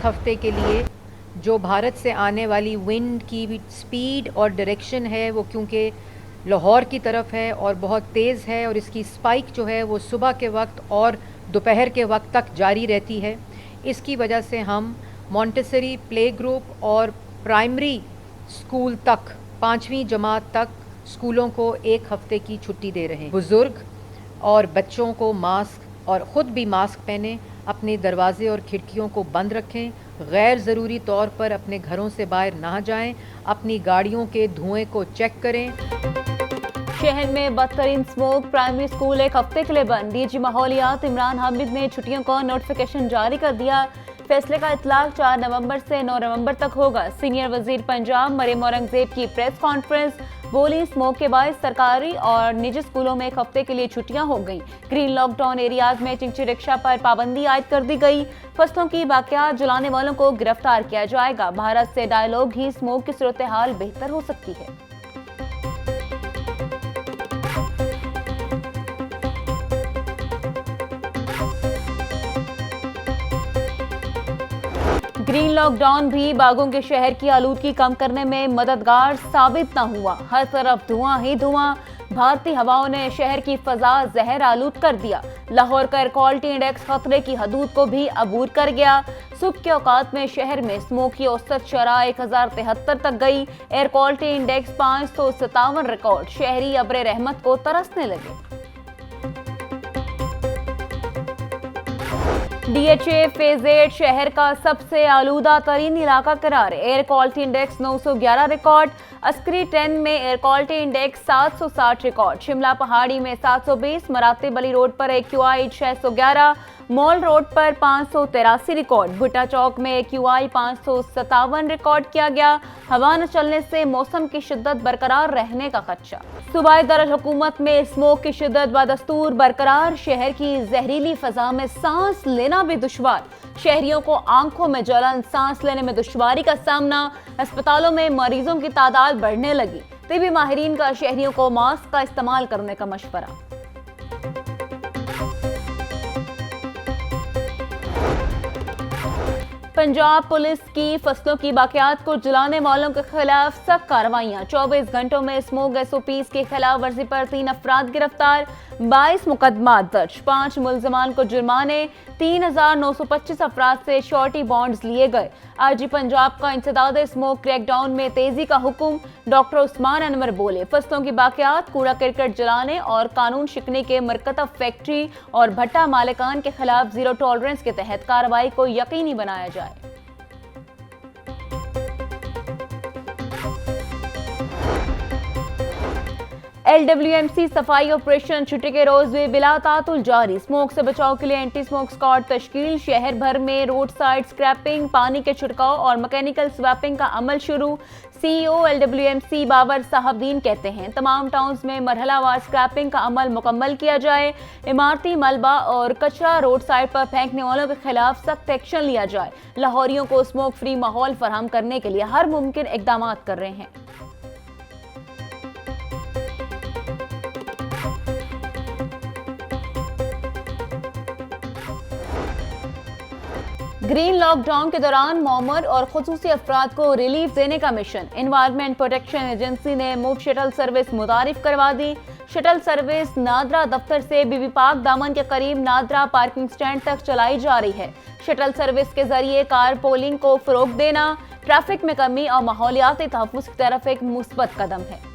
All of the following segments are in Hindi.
एक हफ्ते के लिए जो भारत से आने वाली विंड की स्पीड और डायरेक्शन है वो क्योंकि लाहौर की तरफ है और बहुत तेज़ है और इसकी स्पाइक जो है वो सुबह के वक्त और दोपहर के वक्त तक जारी रहती है। इसकी वजह से हम मॉन्टेसरी प्ले ग्रुप और प्राइमरी स्कूल तक 5वीं जमात तक स्कूलों को एक हफ्ते की छुट्टी दे रहे हैं। बुज़ुर्ग और बच्चों को मास्क और ख़ुद भी मास्क पहने, अपने दरवाजे और खिड़कियों को बंद रखें, गैर ज़रूरी तौर पर अपने घरों से बाहर ना जाएं, अपनी गाड़ियों के धुएं को चेक करें। शहर में बदतरीन स्मोक, प्राइमरी स्कूल एक हफ्ते के लिए बंद। डीजी माहौलियात इमरान हामिद ने छुट्टियों का नोटिफिकेशन जारी कर दिया। फैसले का इतलाक 4 नवंबर से 9 नवंबर तक होगा। सीनियर वजीर पंजाब मरियम औरंगजेब की प्रेस कॉन्फ्रेंस, बोली स्मोक के बायस सरकारी और निजी स्कूलों में एक हफ्ते के लिए छुट्टियां हो गई। ग्रीन लॉकडाउन एरियाज में चिंची रिक्शा पर पाबंदी आयद कर दी गई। फसलों की बाकियात जलाने वालों को गिरफ्तार किया जाएगा। भारत से डायलॉग ही स्मोक की सूरत हाल बेहतर हो सकती है। ग्रीन लॉकडाउन भी बागों के शहर की आलूदगी कम करने में मददगार साबित न हुआ। हर तरफ धुआं ही धुआं। भारतीय हवाओं ने शहर की फजा जहर आलूद कर दिया। लाहौर का एयर क्वालिटी इंडेक्स खतरे की हदूद को भी अबूर कर गया। सुबह के औकात में शहर में स्मोक की औसत शरह 1073 तक गई। Air quality index 557 record. शहरी अब्रे रहमत को तरसने लगे। DHA फेज 8 शहर का सबसे आलूदा तरीन इलाका करार। Air quality index 911 record. Askari 10 में air quality index 760 record. Shimla पहाड़ी में 720, मरातिब अली रोड पर AQI 611, मॉल रोड पर 583 रिकॉर्ड। भुट्टा चौक में AQI 557 रिकॉर्ड किया गया। हवा न चलने से मौसम की शिद्दत बरकरार रहने का खदशा। सूबाई दारुल हुकूमत में स्मोक की शिद्दत बदस्तूर बरकरार। शहर की जहरीली फजा में सांस लेना भी दुश्वार। शहरियों को आंखों में जलन, सांस लेने में दुश्वारी का सामना। अस्पतालों में मरीजों की तादाद बढ़ने लगी। तिबी माहिरीन का शहरियों को मास्क का इस्तेमाल करने का मशवरा। पंजाब पुलिस की फसलों की बाकियात को जलाने वालों के खिलाफ सख्त कार्रवाइयां। 24 घंटों में स्मोक SOPs की खिलाफ वर्जी पर 3 अफराद गिरफ्तार। 22 मुकदमात दर्ज। 5 मुलजमान को जुर्माने। 3925 अफराद से श्योरिटी बॉन्ड्स लिए गए। आरजी पंजाब का इंसदाद स्मोक क्रैकडाउन में तेजी का हुक्म। डॉक्टर उस्मान अनवर बोले, फसलों की बाकियात, कूड़ा करकट जलाने और कानून शिकने के मरकतब फैक्ट्री और भट्टा मालिकान के खिलाफ जीरो टॉलरेंस के तहत कार्रवाई को यकीनी बनाया जाए। LWMC सफाई ऑपरेशन छुट्टी के रोज भी बिला तातुल जारी। स्मोक से बचाव के लिए एंटी स्मोक स्क्वाड तश्कील। शहर भर में रोड साइड स्क्रैपिंग, पानी के छिड़काव और मैकेनिकल स्वैपिंग का अमल शुरू। CEO LWMC बाबर साहबदीन कहते हैं, तमाम टाउन्स में मरहलावार स्क्रैपिंग का अमल मुकम्मल किया जाए। इमारती मलबा और कचरा रोड साइड पर फेंकने वालों के खिलाफ सख्त एक्शन लिया जाए। लाहौरियों को स्मोक फ्री माहौल फराहम करने के लिए हर मुमकिन इकदाम कर रहे हैं। ग्रीन लॉकडाउन के दौरान मौमर और खुसूसी अफराद को रिलीफ देने का मिशन। एनवायरमेंट प्रोटेक्शन एजेंसी ने मूव शटल सर्विस मुतारिफ करवा दी। शटल सर्विस नादरा दफ्तर से बीबी पाक दामन के करीब नादरा पार्किंग स्टैंड तक चलाई जा रही है। शटल सर्विस के जरिए कार पोलिंग को फरोग देना ट्रैफिक में कमी और माहौलियाती तहफ्फुज़ की तरफ एक मुस्बत कदम है।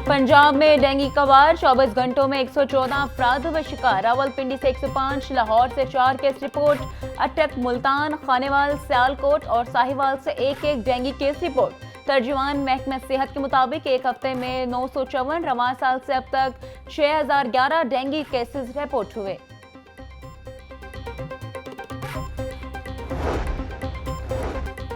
पंजाब में डेंगू का वार। 24 घंटों में 114 अफराद हुए शिकार। रावलपिंडी से 105, लाहौर से 4 केस रिपोर्ट। अटक, मुल्तान, खानेवाल, सियालकोट और साहिवाल से एक डेंगू केस रिपोर्ट। तर्जुमान महकमा सेहत के मुताबिक एक हफ्ते में 954, रवां साल से अब तक 6011 डेंगू केसेस रिपोर्ट हुए।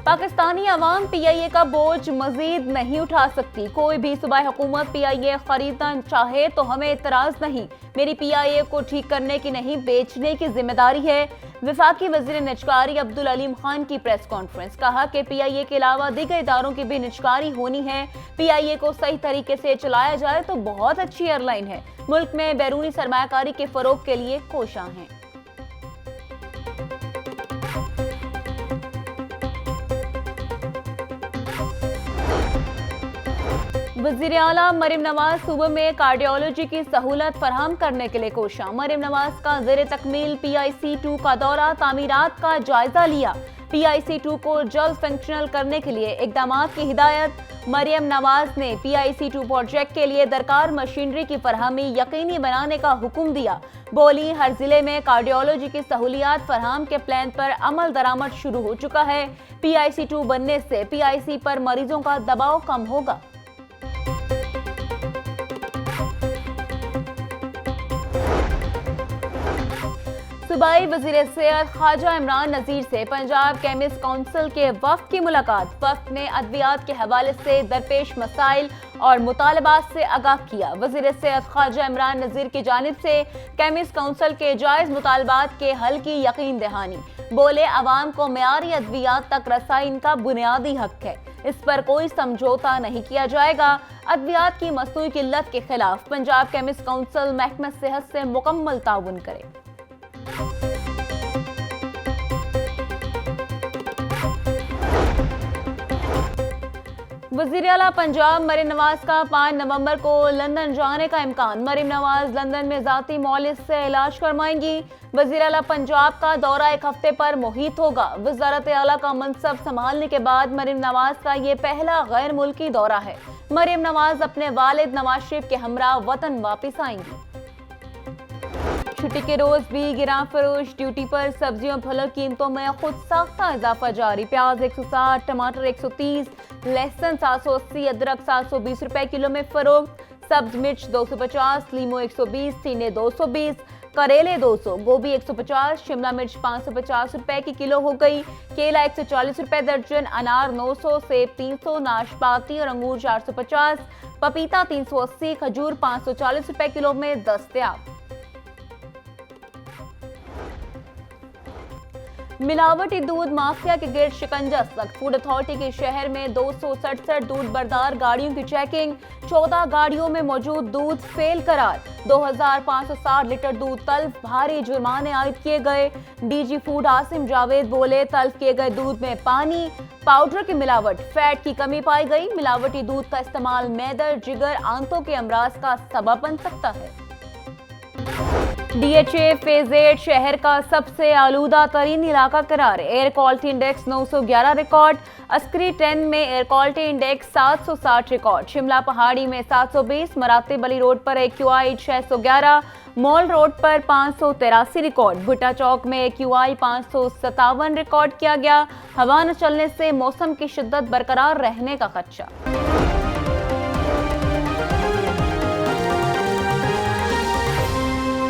पाकिस्तानी अवाम PIA का बोझ मजीद नहीं उठा सकती। कोई भी सूबाई हुकूमत PIA खरीदना चाहे तो हमें इतराज नहीं। मेरी PIA को ठीक करने की नहीं, बेचने की जिम्मेदारी है। वफाकी वजीर निजकारी अब्दुल अलीम खान की प्रेस कॉन्फ्रेंस, कहा कि पीआईए के अलावा दीगर इदारों की भी निजकारी होनी है। पीआईए को सही तरीके से चलाया जाए तो बहुत अच्छी एयरलाइन है। मुल्क में बैरूनी सरमायाकारी के फरोग के लिए कोशां हैं। वज़ीर आला मरियम नवाज सूबे में कार्डियोलॉजी की सहूलत फराहम करने के लिए कोशां। मरियम नवाज का ज़ेरे तकमील PIC-2 का दौरा, तामीरात का जायजा लिया। PIC-2 को जल्द फंक्शनल करने के लिए इकदाम की हिदायत। मरियम नवाज ने PIC-2 प्रोजेक्ट के लिए दरकार मशीनरी की फरहमी यकीनी बनाने का हुक्म दिया। बोली, हर जिले में कार्डियोलॉजी की सहूलियात फराहम के प्लान पर अमल दरामद शुरू हो चुका है। PIC-2 बनने से PIC पर मरीजों का दबाव कम होगा। सूबाई वजीर सेहत ख्वाजा इमरान नज़ीर से पंजाब केमिस्ट काउंसिल के वफ्द की मुलाकात। वफ्द ने अद्वियात के हवाले से दरपेश मसाइल और मुतालबात से आगाह किया। वजीर सेहत ख्वाजा इमरान नज़ीर की जानिब से केमिस्ट काउंसिल के जायज़ मुतालबात के हल की यकीन दहानी। बोले, अवाम को मेयारी अद्वियात तक रसाई इनका बुनियादी हक है, इस पर कोई समझौता नहीं किया जाएगा। अद्वियात की मसनूई किल्लत के खिलाफ पंजाब केमिस्ट काउंसिल महकमा सेहत से मुकम्मल ताउन करे। वज़ीर आला पंजाब मरियम नवाज का 5 नवंबर को लंदन जाने का इम्कान। मरियम नवाज लंदन में जाती मौलिस से इलाज करवाएंगी। वज़ीर आला पंजाब का दौरा 1 हफ्ते पर मुहित होगा। वज़ारत आला का मनसब संभालने के बाद मरियम नवाज का ये पहला गैर मुल्की दौरा है। मरियम नवाज अपने वालिद नवाज शरीफ के हमरा वतन वापस आएंगी। छुट्टी के रोज भी गिरां फरोश ड्यूटी पर। सब्जियों फलों की कीमतों में खुद साख्ता इजाफा जारी। प्याज 160, टमाटर 130, लहसुन 780, अदरक 720 रुपए किलो में फरोख्त। सब्ज मिर्च 250, लीमू 120, सीने 220, करेले 200, गोभी 150, शिमला मिर्च 550 रुपए की किलो हो गई। केला 140 रुपए दर्जन, अनार 900, सेब 300, नाशपाती और अंगूर 450, पपीता 380, खजूर 540 रुपए किलो में दस्तयाब। मिलावटी दूध माफिया के गिर्द शिकंजा सख्त। फूड अथॉरिटी के शहर में 267 दूध बरदार गाड़ियों की चेकिंग। 14 गाड़ियों में मौजूद दूध फेल करार। 2560 लीटर दूध तल्फ। भारी जुर्माने आयद किए गए। DG फूड आसिम जावेद बोले, तल्फ किए गए दूध में पानी, पाउडर की मिलावट, फैट की कमी पाई गई। मिलावटी दूध का इस्तेमाल मैदर, जिगर, आंतों के अमराज का सबब बन सकता है। DHA फेज 8 शहर का सबसे आलूदा तरीन इलाका करार। Air quality index 911 record. Askari 10 में air quality index 760 record. Shimla पहाड़ी में 720, मरातिब अली रोड पर AQI 611, मॉल रोड पर 583 रिकॉर्ड। भुट्टा चौक में AQI 557 रिकॉर्ड किया गया। हवा न चलने से मौसम की शिद्दत बरकरार रहने का खदशा।